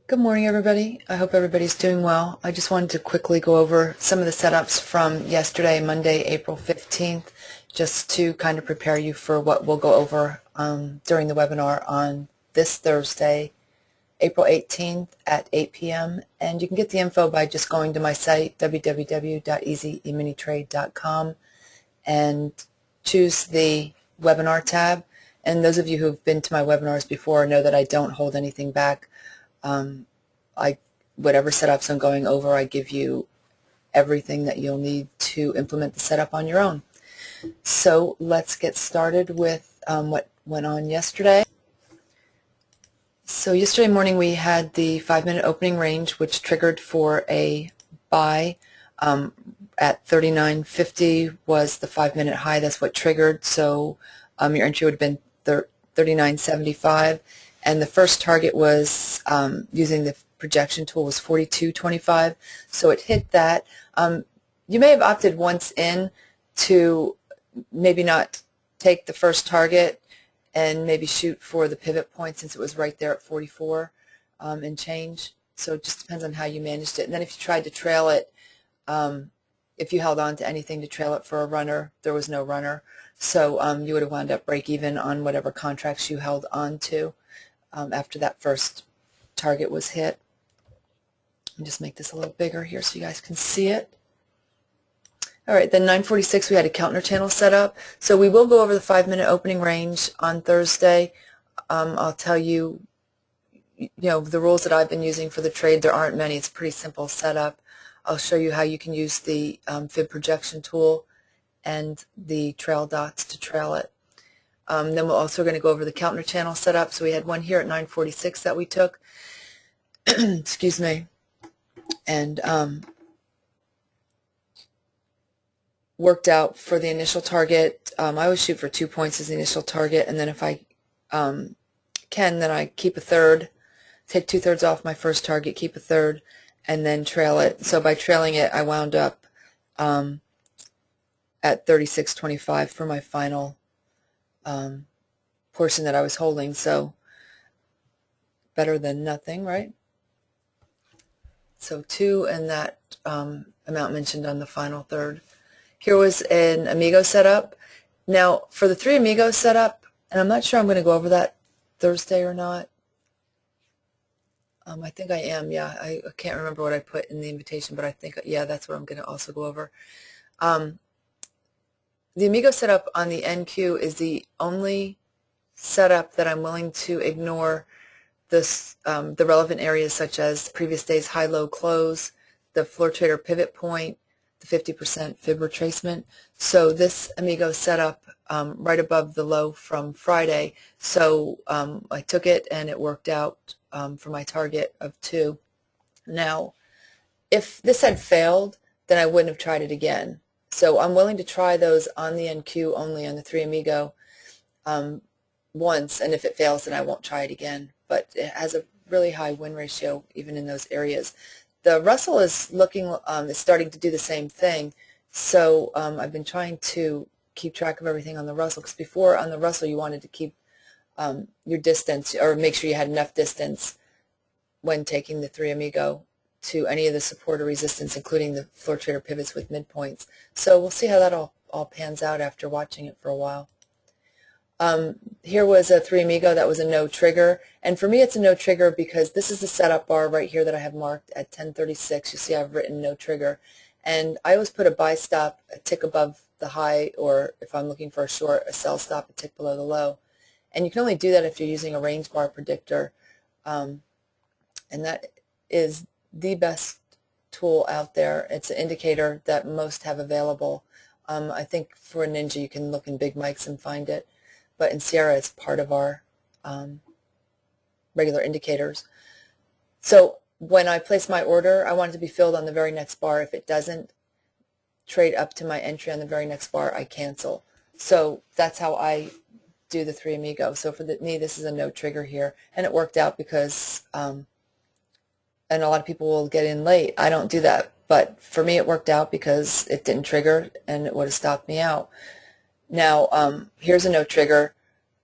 Good morning, everybody. I hope everybody's doing well. I just wanted to quickly go over some of the setups from yesterday, Monday, April 15th, just to kind of prepare you for what we'll go over during the webinar on this Thursday, April 18th at 8 p.m. And you can get the info by just going to my site, www.easyeMinitrade.com, and choose the webinar tab. And those of you who've been to my webinars before know that I don't hold anything back. Whatever setups I'm going over, I give you everything that you'll need to implement the setup on your own. So let's get started with what went on yesterday. So yesterday morning we had the 5-minute opening range, which triggered for a buy at 39.50 was the 5-minute high. That's what triggered. So your entry would have been 39.75, and the first target was using the projection tool was 42.25. So it hit that. You may have opted once in to maybe not take the first target and maybe shoot for the pivot point since it was right there at 44 and change. So it just depends on how you managed it. And then if you tried to trail it, if you held on to anything to trail it for a runner, there was no runner. So you would have wound up break even on whatever contracts you held on to after that first target was hit. Let me just make this a little bigger here so you guys can see it. All right, then 9:46 we had a counter channel set up. So we will go over the 5-minute opening range on Thursday. I'll tell you, the rules that I've been using for the trade. There aren't many. It's a pretty simple setup. I'll show you how you can use the fib projection tool and the trail dots to trail it. Then we're also going to go over the counter channel setup. So we had one here at 9:46 that we took. Excuse me. And worked out for the initial target. I always shoot for 2 points as the initial target, and then if I can, then I keep a third, take 2/3 off my first target, keep a third, and then trail it. So by trailing it, I wound up at 36.25 for my final portion that I was holding. So better than nothing, right? So 2 and that amount mentioned on the final third. Here was an amigo setup. Now for the 3 amigos setup, and I'm not sure I'm going to go over that Thursday or not. I think I am, yeah. I can't remember what I put in the invitation, but I think, yeah, that's what I'm going to also go over. The amigo setup on the NQ is the only setup that I'm willing to ignore this, the relevant areas such as previous day's high-low close, the floor trader pivot point, the 50% fib retracement. So this amigo setup right above the low from Friday. So I took it and it worked out for my target of 2. Now, if this had failed, then I wouldn't have tried it again. So I'm willing to try those on the NQ only, on the 3 amigo once, and if it fails, then I won't try it again. But it has a really high win ratio even in those areas. The Russell is is starting to do the same thing. So I've been trying to keep track of everything on the Russell, because before on the Russell you wanted to keep your distance, or make sure you had enough distance when taking the 3 amigo to any of the support or resistance, including the floor trader pivots with midpoints. So we'll see how that all pans out after watching it for a while. Here was a 3 amigo that was a no trigger, and for me it's a no trigger because this is the setup bar right here that I have marked at 10:36. You see I've written no trigger, and I always put a buy stop a tick above the high, or if I'm looking for a short, a sell stop a tick below the low. And you can only do that if you're using a range bar predictor, and that is the best tool out there. It's an indicator that most have available. I think for a Ninja you can look in Big Mike's and find it, but in Sierra it's part of our regular indicators. So when I place my order, I want it to be filled on the very next bar. If it doesn't trade up to my entry on the very next bar, I cancel. So that's how I do the 3 amigo. So for me, this is a no trigger here, and it worked out because and a lot of people will get in late. I don't do that, but for me it worked out because it didn't trigger and it would have stopped me out. Now here's a no trigger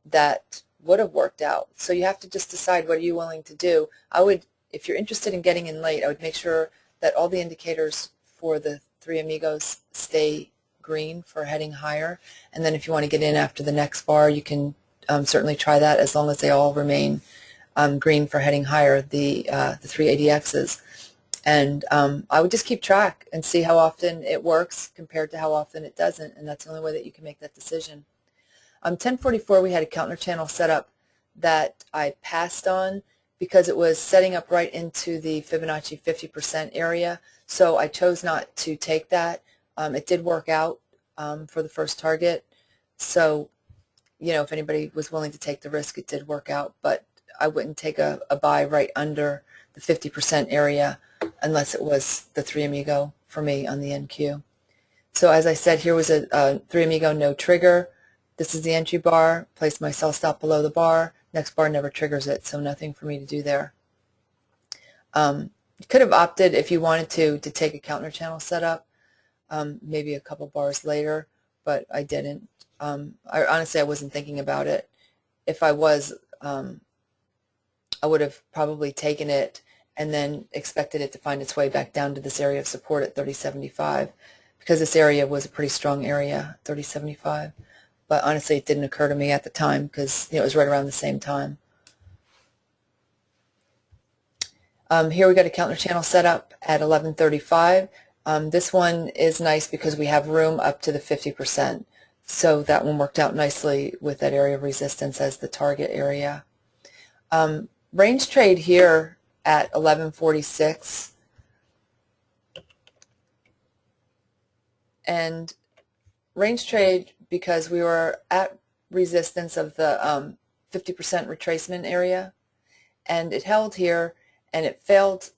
that would have worked out. So you have to just decide what are you willing to do. I would if you're interested in getting in late, I would make sure that all the indicators for the three amigos stay green for heading higher. And then if you want to get in after the next bar, you can certainly try that as long as they all remain green for heading higher, the three ADXs. And I would just keep track and see how often it works compared to how often it doesn't, and that's the only way that you can make that decision. 1044, we had a counter channel set up that I passed on because it was setting up right into the Fibonacci 50% area, so I chose not to take that. It did work out for the first target, so if anybody was willing to take the risk, it did work out, but I wouldn't take a buy right under the 50% area unless it was the three amigo for me on the NQ. So as I said, here was a three amigo no trigger. This is the entry bar. Place my sell stop below the bar. Next bar never triggers it, so nothing for me to do there. You could have opted, if you wanted to take a counter channel setup, maybe a couple bars later, but I didn't. Honestly, I wasn't thinking about it. If I was, I would have probably taken it and then expected it to find its way back down to this area of support at 3075, because this area was a pretty strong area, 3075. But honestly, it didn't occur to me at the time because it was right around the same time. Here we got a counter channel set up at 1135. This one is nice because we have room up to the 50%. So that one worked out nicely with that area of resistance as the target area. Range trade here at 1146. And range trade because we were at resistance of the 50% retracement area, and it held here and it failed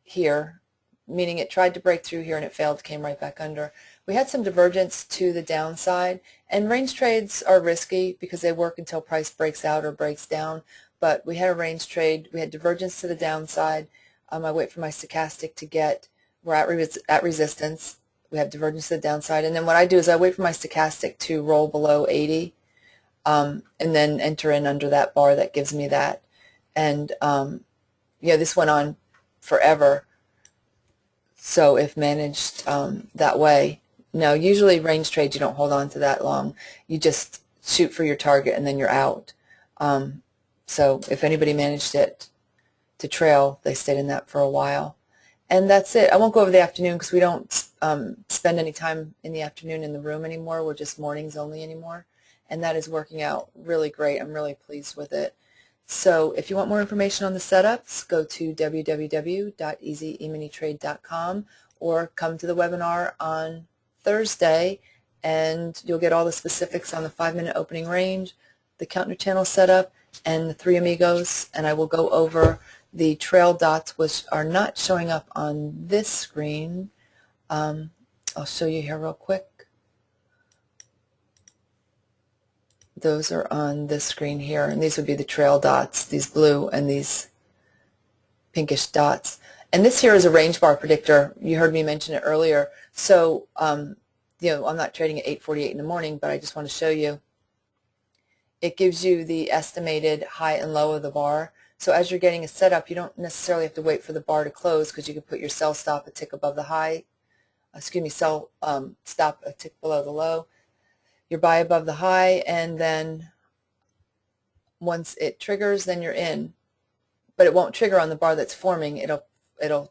here, meaning it tried to break through here and it failed, came right back under. We had some divergence to the downside, and range trades are risky because they work until price breaks out or breaks down, but we had a range trade, we had divergence to the downside. I wait for my stochastic to get, we're at resistance, we have divergence to the downside, and then what I do is I wait for my stochastic to roll below 80 and then enter in under that bar that gives me that. And this went on forever, so if managed that way. No, usually range trades you don't hold on to that long. You just shoot for your target and then you're out. So if anybody managed it to trail, they stayed in that for a while. And that's it. I won't go over the afternoon because we don't spend any time in the afternoon in the room anymore. We're just mornings only anymore. And that is working out really great. I'm really pleased with it. So if you want more information on the setups, go to www.easyemintrade.com or come to the webinar on Thursday, and you'll get all the specifics on the 5-minute opening range, the counter channel setup, and the three amigos, and I will go over the trail dots, which are not showing up on this screen. I'll show you here real quick. Those are on this screen here, and these would be the trail dots, these blue and these pinkish dots. And this here is a range bar predictor. You heard me mention it earlier. So, I'm not trading at 8:48 in the morning, but I just want to show you. It gives you the estimated high and low of the bar. So as you're getting a setup, you don't necessarily have to wait for the bar to close because you can put your sell stop a tick above the high. Sell stop a tick below the low. Your buy above the high, and then once it triggers, then you're in. But it won't trigger on the bar that's forming. It'll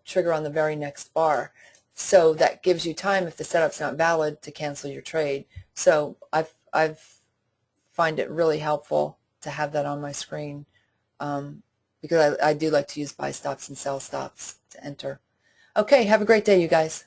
trigger on the very next bar. So that gives you time, if the setup's not valid, to cancel your trade. So I've find it really helpful to have that on my screen because I do like to use buy stops and sell stops to enter. Okay, have a great day, you guys.